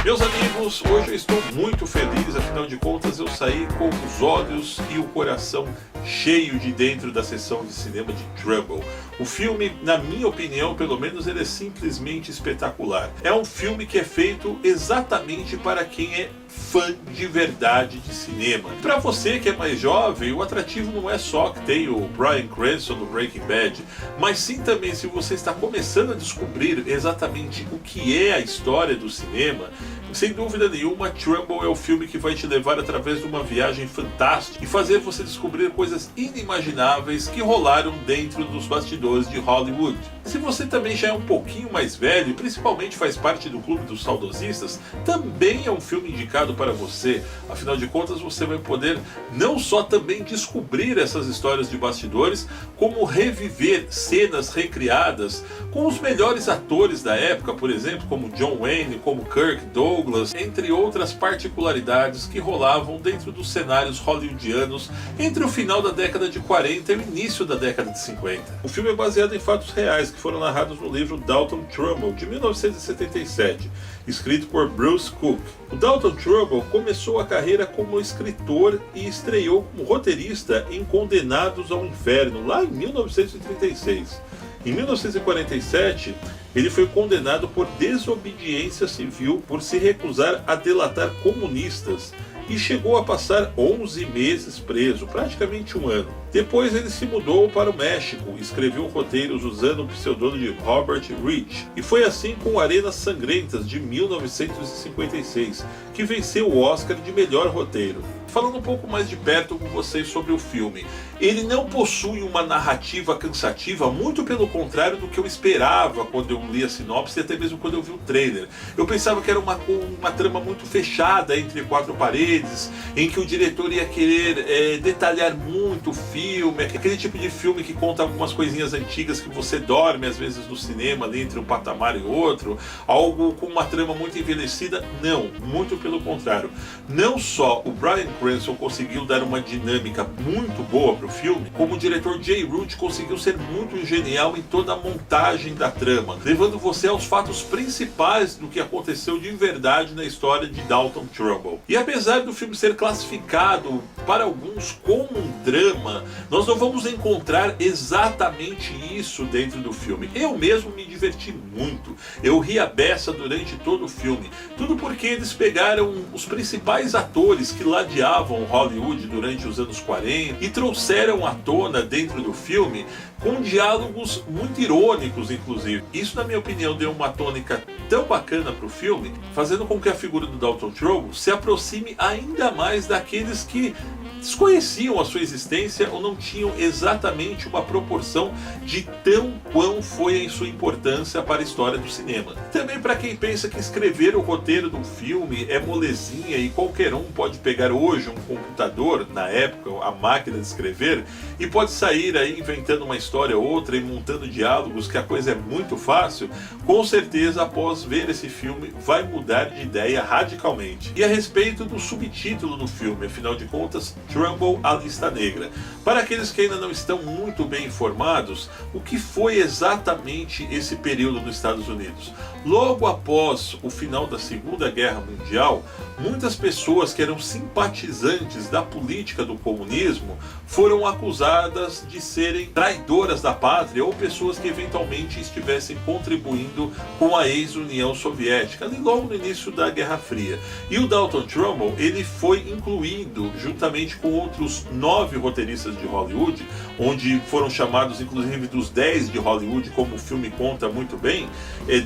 Meus amigos, hoje eu estou muito feliz, afinal de contas eu saí com os olhos e o coração cheio de dentro da sessão de cinema de Trouble. O filme, na minha opinião, pelo menos, ele é simplesmente espetacular. É um filme que é feito exatamente para quem é fã de verdade de cinema. Para você que é mais jovem, o atrativo não é só que tem o Bryan Cranston no Breaking Bad, mas sim também se você está começando a descobrir exatamente o que é a história do cinema. Sem dúvida nenhuma, Trouble é o filme que vai te levar através de uma viagem fantástica e fazer você descobrir coisas inimagináveis que rolaram dentro dos bastidores de Hollywood. Se você também já é um pouquinho mais velho e principalmente faz parte do clube dos saudosistas, também é um filme indicado para você. Afinal de contas, você vai poder não só também descobrir essas histórias de bastidores, como reviver cenas recriadas com os melhores atores da época, por exemplo, como John Wayne, como Kirk Douglas, entre outras particularidades que rolavam dentro dos cenários hollywoodianos entre o final da década de 40 e o início da década de 50. O filme é baseado em fatos reais que foram narrados no livro Dalton Trumbo, de 1977, escrito por Bruce Cook. O Dalton Trumbo começou a carreira como escritor e estreou como roteirista em Condenados ao Inferno, lá em 1936. Em 1947, ele foi condenado por desobediência civil por se recusar a delatar comunistas e chegou a passar 11 meses preso, praticamente um ano. Depois ele se mudou para o México e escreveu roteiros usando o pseudônimo de Robert Rich. E foi assim com Arenas Sangrentas, de 1956, que venceu o Oscar de melhor roteiro. Falando um pouco mais de perto com vocês sobre o filme, ele não possui uma narrativa cansativa, muito pelo contrário do que eu esperava quando eu li a sinopse e até mesmo quando eu vi o trailer. Eu pensava que era uma trama muito fechada entre quatro paredes, em que o diretor ia querer detalhar muito o filme, aquele tipo de filme que conta algumas coisinhas antigas que você dorme às vezes no cinema, ali entre um patamar e outro, algo com uma trama muito envelhecida. Não, muito pelo contrário. Não só o Bryan Cranston conseguiu dar uma dinâmica muito boa para o filme, como o diretor Jay Root conseguiu ser muito genial em toda a montagem da trama, levando você aos fatos principais do que aconteceu de verdade na história de Dalton Trumbo. E apesar do filme ser classificado para alguns como um drama, nós não vamos encontrar exatamente isso dentro do filme. Eu mesmo me diverti muito, eu ri a beça durante todo o filme, tudo porque eles pegaram os principais atores que ladeavam Hollywood durante os anos 40 e trouxeram à tona dentro do filme com diálogos muito irônicos, inclusive. Isso, na minha opinião, deu uma tônica tão bacana para o filme, fazendo com que a figura do Dalton Trumbo se aproxime ainda mais daqueles que desconheciam a sua existência ou não tinham exatamente uma proporção de tão quão foi a sua importância para a história do cinema. Também para quem pensa que escrever o roteiro de um filme é molezinha e qualquer um pode pegar hoje um computador, na época a máquina de escrever, e pode sair aí inventando uma história ou outra e montando diálogos, que a coisa é muito fácil, com certeza após ver esse filme vai mudar de ideia radicalmente. E a respeito do subtítulo do filme, afinal de contas, Trumbo, a Lista Negra. Para aqueles que ainda não estão muito bem informados, o que foi exatamente esse período nos Estados Unidos? Logo após o final da Segunda Guerra Mundial, muitas pessoas que eram simpatizantes da política do comunismo foram acusadas de serem traidoras da pátria ou pessoas que eventualmente estivessem contribuindo com a ex-União Soviética, ali logo no início da Guerra Fria. E o Dalton Trumbo, ele foi incluído juntamente com outros 9 roteiristas de Hollywood, onde foram chamados inclusive dos 10 de Hollywood, como o filme conta muito bem,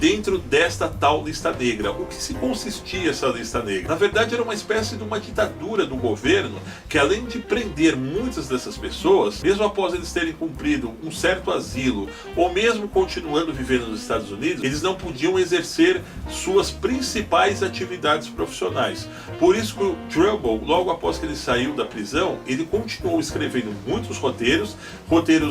dentro desta tal lista negra. O que se consistia essa lista negra? Na verdade era uma espécie de uma ditadura do governo que, além de prender muitas dessas pessoas, mesmo após eles terem cumprido um certo asilo ou mesmo continuando vivendo nos Estados Unidos, eles não podiam exercer suas principais atividades profissionais. Por isso que o Trumbo, logo após que ele saiu da prisão, ele continuou escrevendo muitos roteiros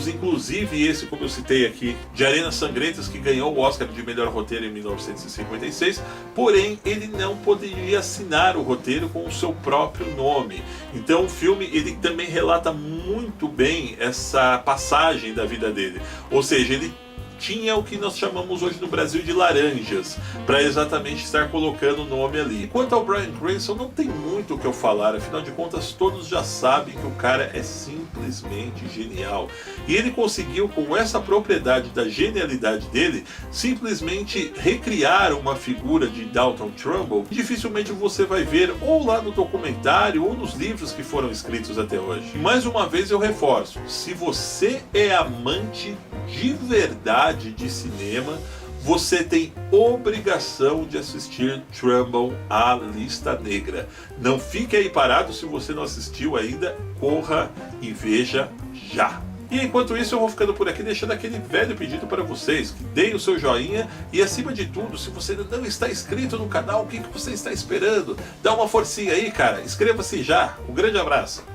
inclusive esse, como eu citei aqui, de Arenas Sangrentas, que ganhou o Oscar de melhor roteiro em 1956, porém ele não poderia assinar o roteiro com o seu próprio nome. Então o filme ele também relata muito bem essa passagem da vida dele, ou seja, ele tinha o que nós chamamos hoje no Brasil de laranjas, para exatamente estar colocando o nome ali. Quanto ao Bryan Cranston, não tem muito o que eu falar, afinal de contas todos já sabem que o cara é simplesmente genial. E ele conseguiu, com essa propriedade da genialidade dele, simplesmente recriar uma figura de Dalton Trumbo que dificilmente você vai ver ou lá no documentário ou nos livros que foram escritos até hoje. E mais uma vez eu reforço, se você é amante de verdade de cinema, você tem obrigação de assistir Trumbo, A Lista Negra. Não fique aí parado, se você não assistiu ainda, corra e veja já. E enquanto isso eu vou ficando por aqui deixando aquele velho pedido para vocês, que deem o seu joinha e acima de tudo, se você ainda não está inscrito no canal, o que você está esperando? Dá uma forcinha aí, cara, inscreva-se já. Um grande abraço.